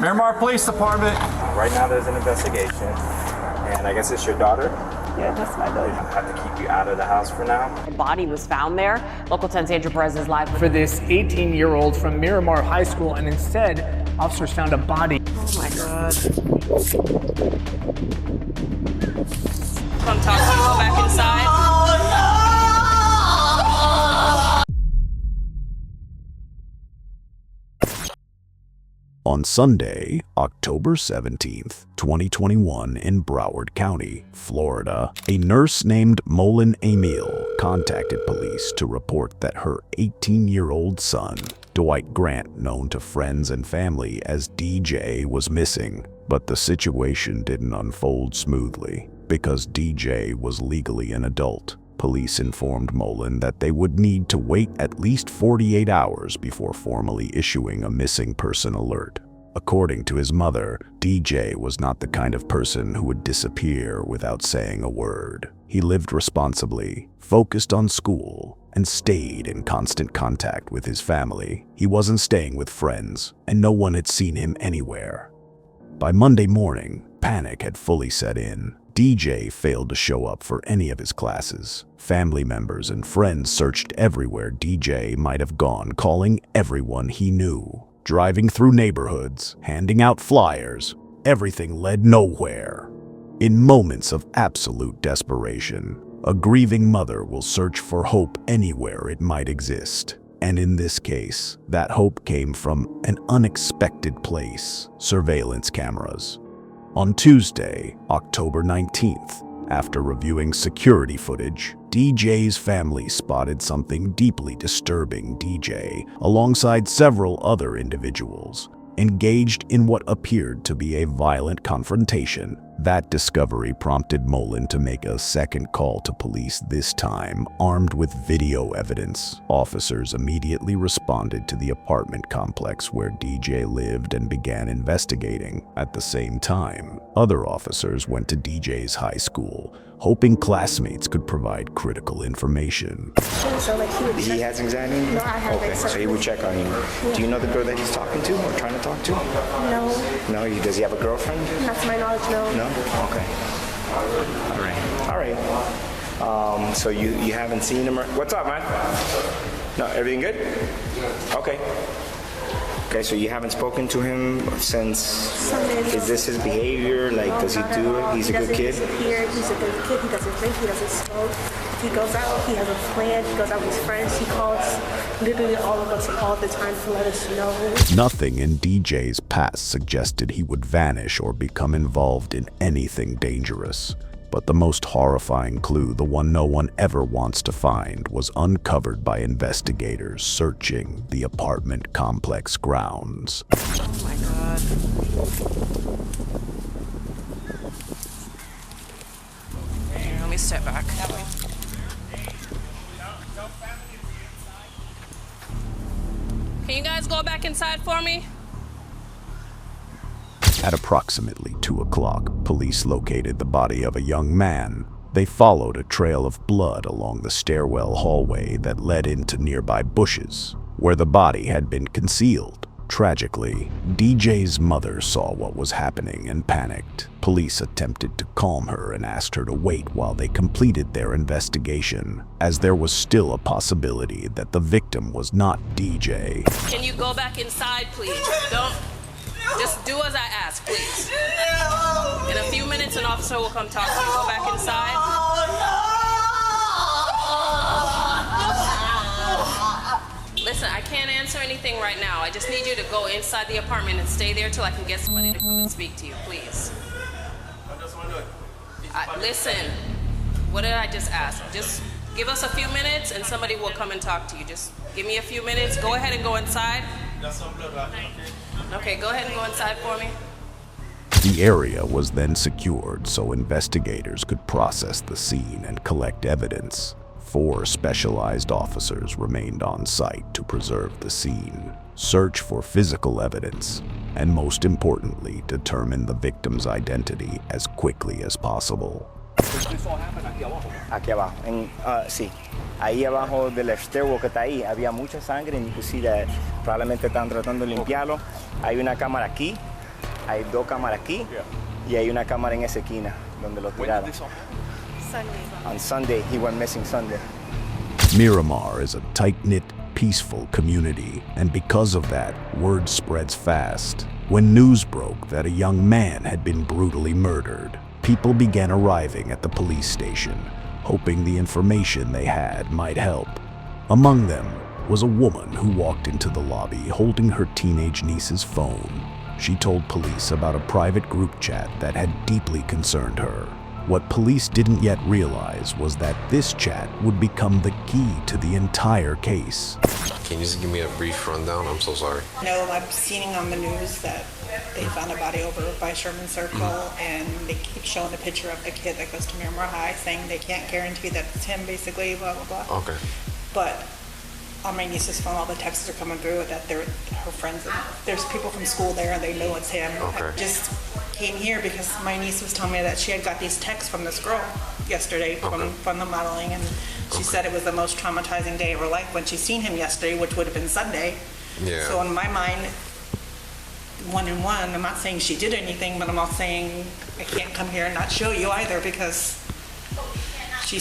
Miramar Police Department. Right now there's an investigation, and I guess it's your daughter? Yeah, that's my daughter. I have to keep you out of the house for now. A body was found there. Local 10's Andrew Perez is live. For this 18-year-old from Miramar High School, and instead, officers found a body. Oh my God. Come talk to you, go back inside. On Sunday, October 17th, 2021, in Broward County, Florida, a nurse named Molin Emil contacted police to report that her 18-year-old son, Dwight Grant, known to friends and family as DJ, was missing. But the situation didn't unfold smoothly because DJ was legally an adult. Police informed Molin that they would need to wait at least 48 hours before formally issuing a missing person alert. According to his mother, DJ was not the kind of person who would disappear without saying a word. He lived responsibly, focused on school, and stayed in constant contact with his family. He wasn't staying with friends, and no one had seen him anywhere. By Monday morning, panic had fully set in. DJ failed to show up for any of his classes. Family members and friends searched everywhere DJ might have gone, calling everyone he knew. Driving through neighborhoods, handing out flyers, everything led nowhere. In moments of absolute desperation, a grieving mother will search for hope anywhere it might exist. And in this case, that hope came from an unexpected place: surveillance cameras. On Tuesday, October 19th, after reviewing security footage, DJ's family spotted something deeply disturbing. DJ, alongside several other individuals, engaged in what appeared to be a violent confrontation. That discovery prompted Molin to make a second call to police, this time armed with video evidence. Officers immediately responded to the apartment complex where DJ lived and began investigating. At the same time, other officers went to DJ's high school, hoping classmates could provide critical information. So like he has anxiety? No, I have Okay, so he would check on you. Yeah. Do you know the girl that he's talking to or trying to talk to? No. No, does he have a girlfriend? Not to my knowledge, no. No? Okay. All right. So you haven't seen him? What's up, man? No, everything good? Okay. Okay, so you haven't spoken to him since. Sunday. Is this his behavior? Like, does he do it? He's a good kid? He's a good kid. He doesn't drink. He doesn't smoke. He goes out. He has a plan. He goes out with his friends. He calls literally all of us all the time to let us know. Nothing in DJ's past suggested he would vanish or become involved in anything dangerous. But the most horrifying clue, the one no one ever wants to find, was uncovered by investigators searching the apartment complex grounds. Oh my God. Here, let me step back. Can you guys go back inside for me? At approximately 2 o'clock, police located the body of a young man. They followed a trail of blood along the stairwell hallway that led into nearby bushes, where the body had been concealed. Tragically, DJ's mother saw what was happening and panicked. Police attempted to calm her and asked her to wait while they completed their investigation, as there was still a possibility that the victim was not DJ. Can you go back inside, please? Don't. Just do as I ask, please. In a few minutes, an officer will come talk to you. Go back inside. Listen, I can't answer anything right now. I just need you to go inside the apartment and stay there till I can get somebody to come and speak to you, please. Listen, what did I just ask? Just give us a few minutes and somebody will come and talk to you. Just give me a few minutes. Go ahead and go inside. Okay, go ahead and go inside for me. The area was then secured so investigators could process the scene and collect evidence. 4 specialized officers remained on site to preserve the scene, search for physical evidence, and most importantly, determine the victim's identity as quickly as possible. Aquí abajo. Sí. Ahí abajo del stairwell que está ahí había mucha sangre, and you can see that probablemente están tratando de limpiarlo. Hay una cámara aquí Hay dos cámaras aquí y hay una cámara en esa esquina donde lo tiraron. On Sunday, he went missing Sunday. Miramar is a tight-knit, peaceful community, and because of that, word spreads fast. When news broke that a young man had been brutally murdered, people began arriving at the police station, hoping the information they had might help. Among them was a woman who walked into the lobby holding her teenage niece's phone. She told police about a private group chat that had deeply concerned her. What police didn't yet realize was that this chat would become the key to the entire case. Can you just give me a brief rundown? I'm so sorry. No, I've seen on the news that they found a body over by Sherman Circle, and they keep showing a picture of the kid that goes to Miramar High, saying they can't guarantee that it's him, basically, blah, blah, blah. Okay. But on my niece's phone, all the texts are coming through that they're her friends. There's people from school there, and they know it's him. Okay. I just came here because my niece was telling me that she had got these texts from this girl yesterday from the modeling, and she said it was the most traumatizing day of her life when she seen him yesterday, which would have been Sunday. Yeah. So in my mind, one and one, I'm not saying she did anything, but I'm not saying I can't come here and not show you either, because she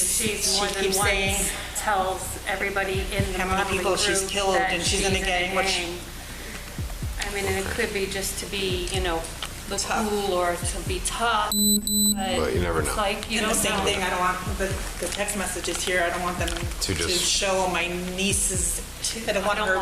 more than keeps saying once tells everybody in the how many modeling people she's group killed that and she's in a gang, which I mean, and it could be just to be, you know, look cool or to be tough, but you never know. It's like, you and don't the same know. thing, I don't want the text messages here, I don't want them to just- show my nieces, I don't want her.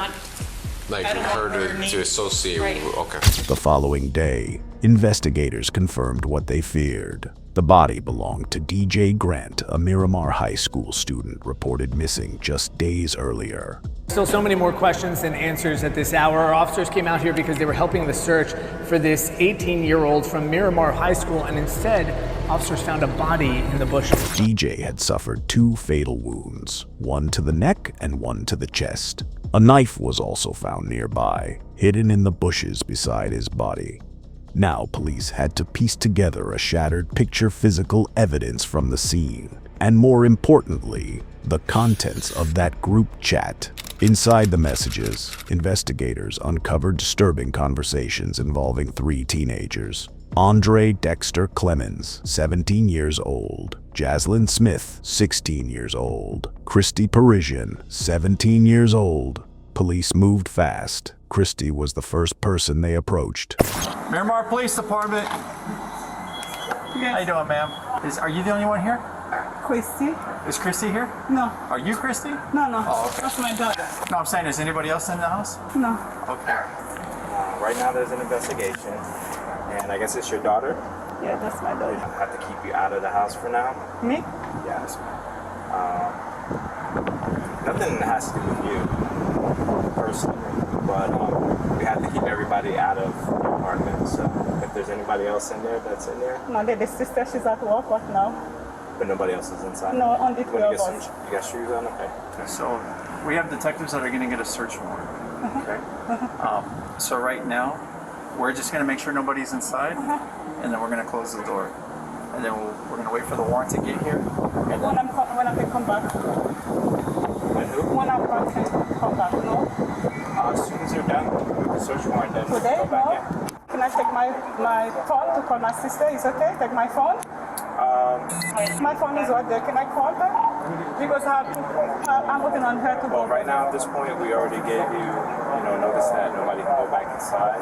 Like I don't her want her to name. associate Right. with, okay. The following day, investigators confirmed what they feared. The body belonged to DJ Grant, a Miramar High School student reported missing just days earlier. Still so many more questions than answers at this hour. Our officers came out here because they were helping the search for this 18-year-old from Miramar High School, and instead, officers found a body in the bushes. DJ had suffered 2 fatal wounds, one to the neck and one to the chest. A knife was also found nearby, hidden in the bushes beside his body. Now police had to piece together a shattered picture physical evidence from the scene, and more importantly, the contents of that group chat. Inside the messages, investigators uncovered disturbing conversations involving 3 teenagers. Andre Dexter Clemens, 17 years old, Jaslyn Smith, 16 years old, Christy Parisian, 17 years old. Police moved fast. Christy was the first person they approached. Miramar Police Department. How you doing, ma'am? Are you the only one here? Christy? Is Christy here? No, Are you Christy? no, Oh, okay. that's my daughter. No, I'm saying, is anybody else in the house? No. Okay. Right now there's an investigation, and I guess it's your daughter. Yeah, that's my I daughter. have to keep you out of the house for now. Me? Yes. Nothing has to do with you personally, but we have to keep everybody out of the apartment. So if there's anybody else in there that's in there, No, the sister, she's at work right now. but nobody else is inside. No, only When three you of get some, us. you got shoes on, okay. So we have detectives that are going to get a search warrant. Okay. So right now, we're just going to make sure nobody's inside, and then we're going to close the door, and then we're going to wait for the warrant to get here, and When then I can come back. When who? When I can come back, no? As soon as you're done with the search warrant, then Today, go back no? in. Can I take my phone to call my sister? Is okay? Take my phone? My phone is right there. Can I call her? Because I'm working on her to Well, go. right now at this point, we already gave you, notice that nobody can go back inside.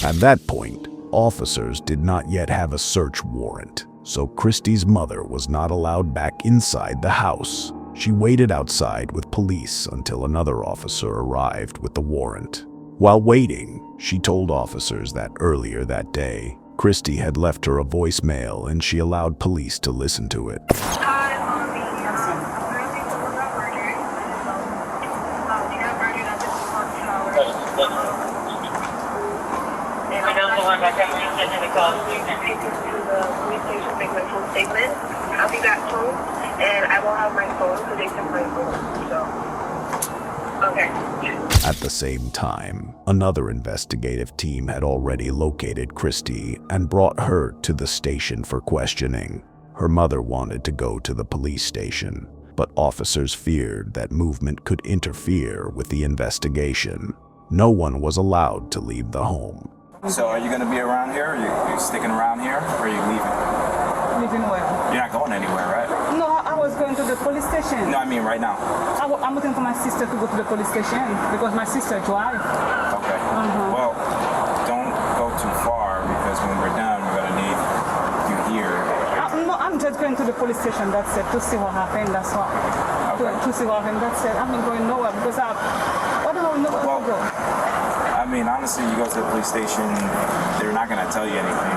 At that point, officers did not yet have a search warrant, so Christy's mother was not allowed back inside the house. She waited outside with police until another officer arrived with the warrant. While waiting, she told officers that earlier that day, Christy had left her a voicemail and she allowed police to listen to it. I'll be back home, and I will have my phone so they can my phone. So, okay. At the same time, another investigative team had already located Christy and brought her to the station for questioning. Her mother wanted to go to the police station, but officers feared that movement could interfere with the investigation. No one was allowed to leave the home. So are you going to be around here? Are you sticking around here? Or are you leaving? Leaving where? You're not going anywhere, right? No, I was going to the police station. No, I mean right now. I'm waiting for my sister to go to the police station because my sister drives. Okay. Well, don't go too far because when we're done, we're going to need you here. No, I'm just going to the police station, that's it, to see what happened, that's all. Okay. To see what happened, that's it. I'm not going nowhere because I don't know where to go. I mean, honestly, you go to the police station, they're not going to tell you anything.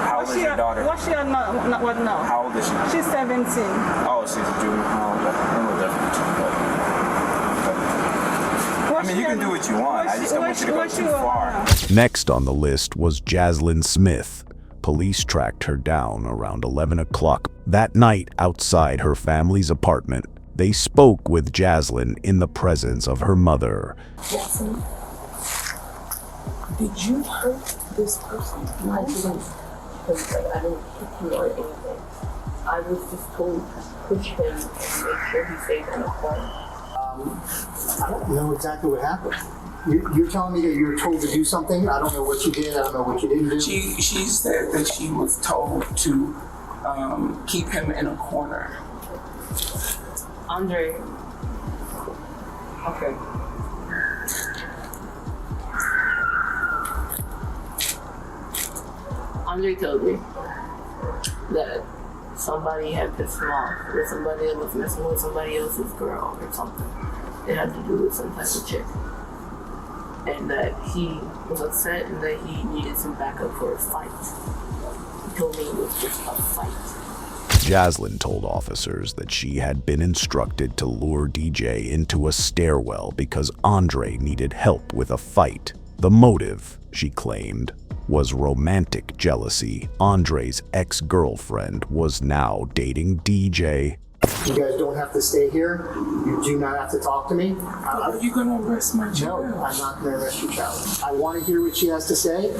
How old is your daughter? What's she at now? What now? How old is she? She's 17. Oh, she's a juvenile. I mean, you can do what you want. I just don't want you to go too far. Next on the list was Jaslyn Smith. Police tracked her down around 11 o'clock that night outside her family's apartment. They spoke with Jaslyn in the presence of her mother. Jaslyn, did you hurt this person? No, I didn't. Because I didn't hit him or anything. I was just told to push him and make sure he stayed in the corner. I don't know exactly what happened. You're telling me that you were told to do something? I don't know what you did. I don't know what you didn't do. She said that she was told to keep him in a corner. Andre. Okay. Andre told me that somebody had pissed him off, or somebody that was messing with somebody else's girl or something. It had to do with some type of chick. And that he was upset and that he needed some backup for a fight. He told me it was just a fight. Jaslyn told officers that she had been instructed to lure DJ into a stairwell because Andre needed help with a fight. The motive, she claimed, was romantic jealousy. Andre's ex-girlfriend was now dating DJ. You guys don't have to stay here. You do not have to talk to me. Are you going to arrest my child? No, I'm not going to arrest your child. I want to hear what she has to say,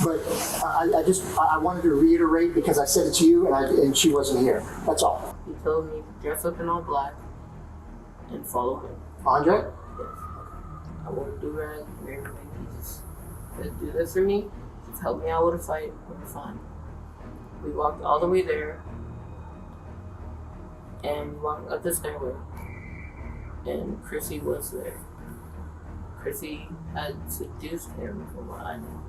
but I wanted to reiterate because I said it to you and she wasn't here. That's all. He told me to dress up in all black and follow him. Andre? Yes. I won't do rag and everything. He just said, do this for me. Just help me out with a fight. We'll be fine. We walked all the way there and walked up the stairway. And Chrissy was there. Chrissy had seduced him from what I know.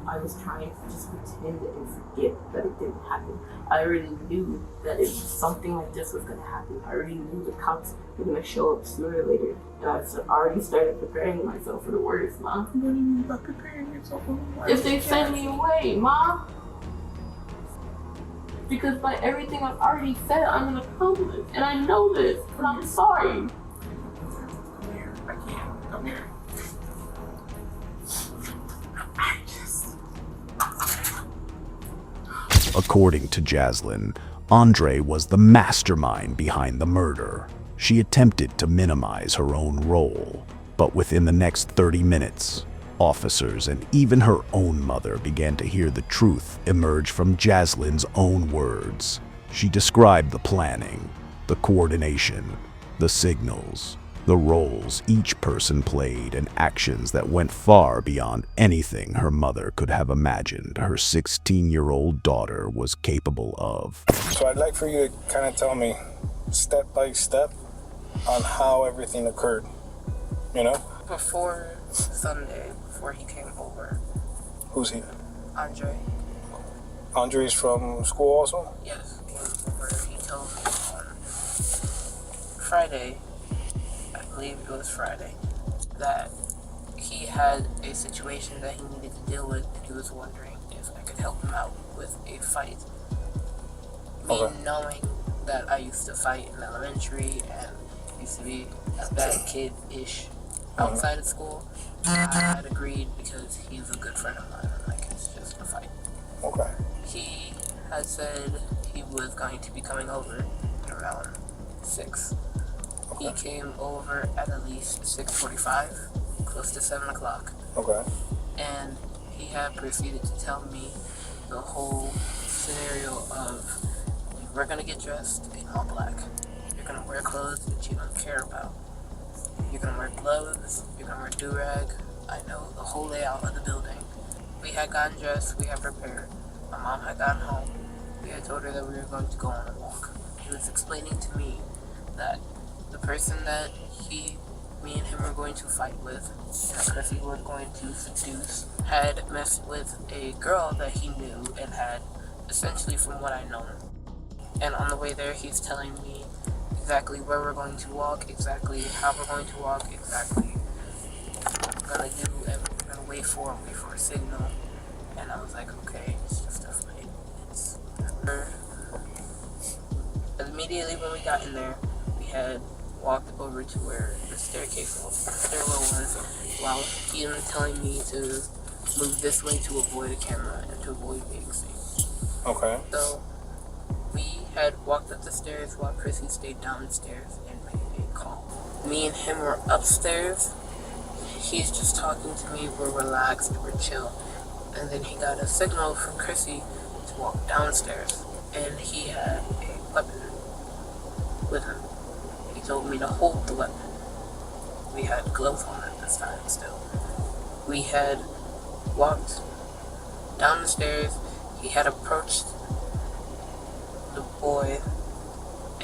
I was trying to just pretend and forget that it didn't happen. I already knew that if something like this was going to happen, I already knew the cops were going to show up sooner or later. And I already started preparing myself for the worst, Ma. What do you mean by preparing yourself for the worst? If they send me away, Ma. Because by everything I've already said, I'm an accomplice. And I know this, but I'm sorry. Come here. I can't. Come here. According to Jaslyn, Andre was the mastermind behind the murder. She attempted to minimize her own role, but within the next 30 minutes, officers and even her own mother began to hear the truth emerge from Jaslyn's own words. She described the planning, the coordination, the signals, the roles each person played, and actions that went far beyond anything her mother could have imagined her 16-year-old daughter was capable of. So I'd like for you to kind of tell me step by step on how everything occurred, you know? Before Sunday, before he came over. Who's he? Andre. Andre's from school also? Yes, he was over. He told me on Friday, I believe it was Friday, that he had a situation that he needed to deal with, and he was wondering if I could help him out with a fight. Me knowing that I used to fight in elementary and used to be a bad kid-ish outside of school, I had agreed because he's a good friend of mine. Like, it's just a fight. Okay. He had said he was going to be coming over around 6. He came over at least 6:45, close to 7 o'clock. Okay. And he had proceeded to tell me the whole scenario of, we're gonna get dressed in all black. You're gonna wear clothes that you don't care about. You're gonna wear gloves, you're gonna wear do-rag. I know the whole layout of the building. we had gotten dressed, we had prepared. My mom had gotten home. We had told her that we were going to go on a walk. He was explaining to me that the person that me and him were going to fight with, that Chrissy was going to seduce, had messed with a girl that he knew and had, essentially from what I know. And on the way there, he's telling me exactly where we're going to walk, exactly how we're going to walk, exactly what we're going to do, and we're going to wait for a signal. And I was like, okay, it's just a fight. It's whatever. Immediately when we got in there, we had walked over to where the stairwell was, while him telling me to move this way to avoid a camera and to avoid being seen. Okay. So we had walked up the stairs while Chrissy stayed downstairs and made a call. Me and him were upstairs. He's just talking to me. We're relaxed. We're chill. And then he got a signal from Chrissy to walk downstairs, and he had a weapon with him. He told me to hold the weapon. We had gloves on at this time still. We had walked down the stairs. He had approached the boy,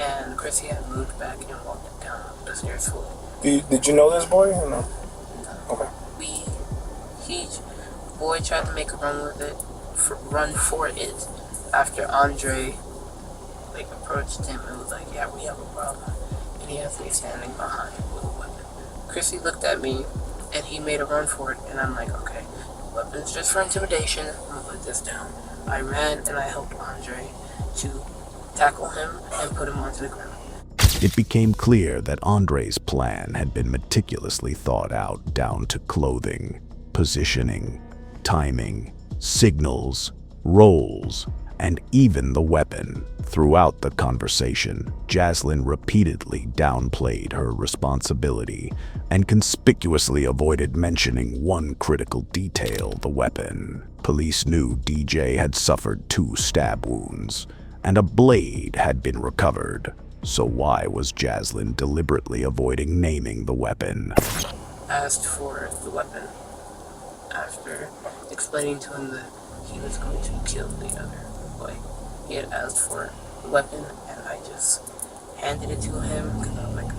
and Chrissy had moved back and walked down the stairs fully. Did you know this boy or no? Okay. The boy tried to make a run for it after Andre approached him and was like, yeah, we have a problem. And he has me standing behind him with a weapon. Chrissy looked at me and he made a run for it, and I'm like, okay, weapon's just for intimidation. I'm gonna put this down. I ran and I helped Andre to tackle him and put him onto the ground. It became clear that Andre's plan had been meticulously thought out down to clothing, positioning, timing, signals, roles, and even the weapon. Throughout the conversation, Jaslyn repeatedly downplayed her responsibility and conspicuously avoided mentioning one critical detail: the weapon. Police knew DJ had suffered 2 stab wounds, and a blade had been recovered. So why was Jaslyn deliberately avoiding naming the weapon? Asked for the weapon after explaining to him that he was going to kill the other boy. He had asked for the weapon, and I just handed it to him because I was like,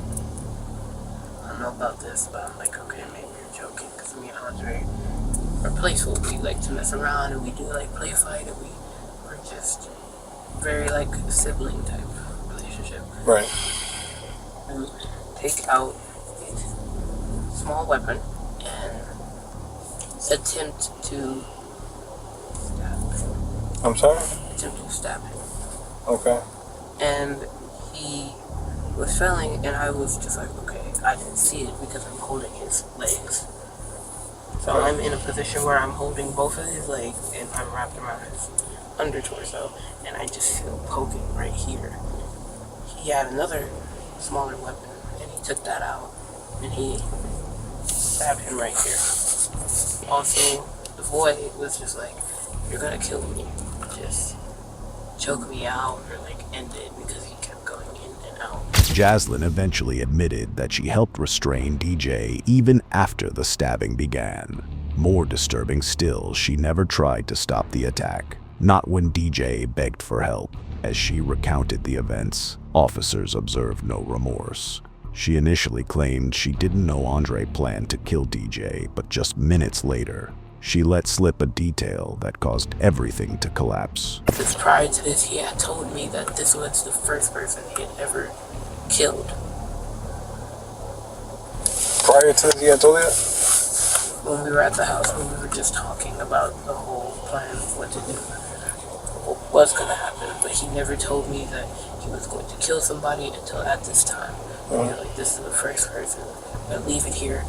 I don't know about this, but I'm like, okay, maybe you're joking, because me and Andre are playful. We like to mess around, and we do play fight, and we're just very sibling type relationship. Right. And take out a small weapon and attempt to stab. I'm sorry? Attempt to stab him. Okay. And he was failing, and I was just like, okay, I didn't see it because I'm holding his legs. So I'm in a position where I'm holding both of his legs and I'm wrapped around his under torso, and I just feel poking right here. He had another smaller weapon, and he took that out, and he stabbed him right here. Also, the boy was just like, you're gonna kill me. Just choke me out or end it, because he kept going in and out. Jaslyn eventually admitted that she helped restrain DJ even after the stabbing began. More disturbing still, she never tried to stop the attack. Not when DJ begged for help. As she recounted the events, officers observed no remorse. She initially claimed she didn't know Andre planned to kill DJ, but just minutes later, she let slip a detail that caused everything to collapse. Because prior to this, he had told me that this was the first person he had ever killed. Prior to this, he had told you that? When we were at the house, when we were just talking about the whole plan of what to do, what was going to happen, but he never told me that he was going to kill somebody until at this time. He was like, this is the first person. I'm going to leave it here.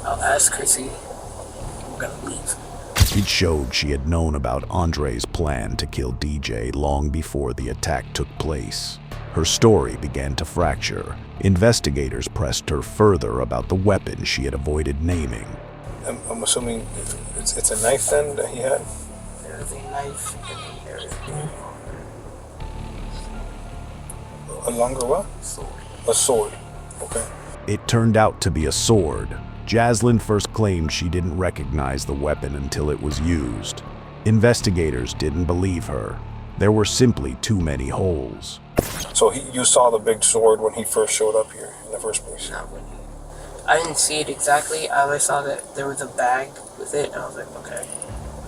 I'll ask Chrissy. We're going to leave. It showed she had known about Andre's plan to kill DJ long before the attack took place. Her story began to fracture. Investigators pressed her further about the weapon she had avoided naming. I'm assuming it's a knife then that he had? There is a knife and there is a longer what? Sword. A sword. Okay. It turned out to be a sword. Jaslyn first claimed she didn't recognize the weapon until it was used. Investigators didn't believe her. There were simply too many holes. So you saw the big sword when he first showed up here in the first place? Not when I didn't see it exactly. I saw that there was a bag with it, and I was like, okay.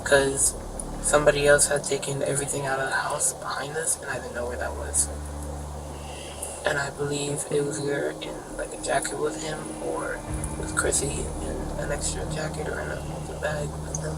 Because somebody else had taken everything out of the house behind us, and I didn't know where that was. And I believe it was either in like a jacket with him, or with Chrissy in an extra jacket or in a bag with them.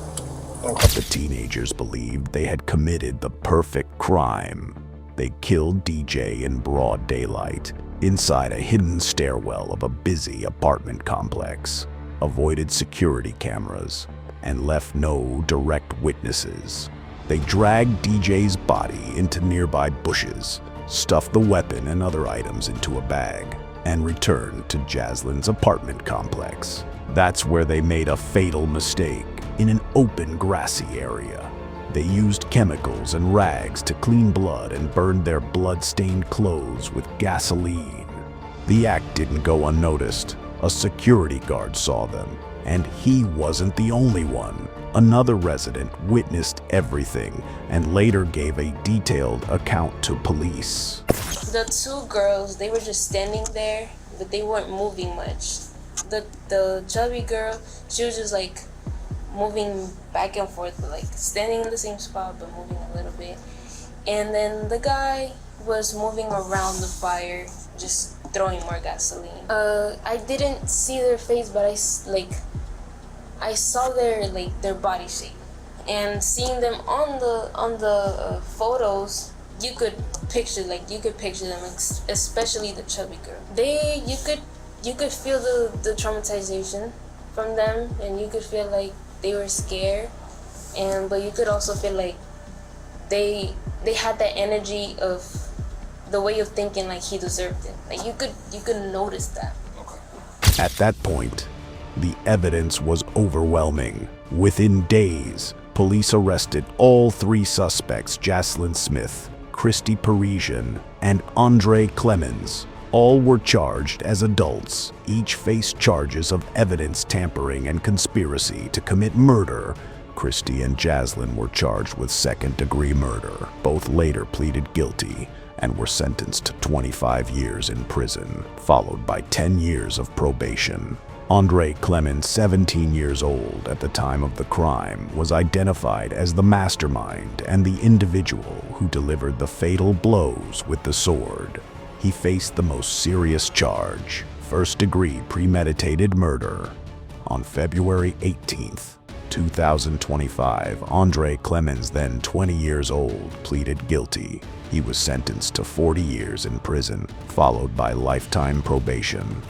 The teenagers believed they had committed the perfect crime. They killed DJ in broad daylight, inside a hidden stairwell of a busy apartment complex, avoided security cameras, and left no direct witnesses. They dragged DJ's body into nearby bushes, stuffed the weapon and other items into a bag, and returned to Jaslyn's apartment complex. That's where they made a fatal mistake, in an open grassy area. They used chemicals and rags to clean blood and burned their blood-stained clothes with gasoline. The act didn't go unnoticed. A security guard saw them, and he wasn't the only one. Another resident witnessed everything and later gave a detailed account to police. The two girls, they were just standing there, but they weren't moving much. The chubby girl, she was just like moving back and forth, like standing in the same spot but moving a little bit. And then the guy was moving around the fire, just throwing more gasoline. I didn't see their face, but I saw their body shape. And seeing them on the photos, you could picture them, especially the chubby girl. You could feel the traumatization from them, and you could feel like they were scared, but you could also feel like they had that energy of the way of thinking like he deserved it. Like you could notice that. At that point, the evidence was overwhelming. Within days, police arrested all three suspects, Jaslyn Smith, Christy Parisian, and Andre Clemens. All were charged as adults. Each faced charges of evidence tampering and conspiracy to commit murder. Christy and Jaslyn were charged with second-degree murder. Both later pleaded guilty and were sentenced to 25 years in prison, followed by 10 years of probation. Andre Clemens, 17 years old at the time of the crime, was identified as the mastermind and the individual who delivered the fatal blows with the sword. He faced the most serious charge, first-degree premeditated murder. On February 18th, 2025, Andre Clemens, then 20 years old, pleaded guilty. He was sentenced to 40 years in prison, followed by lifetime probation.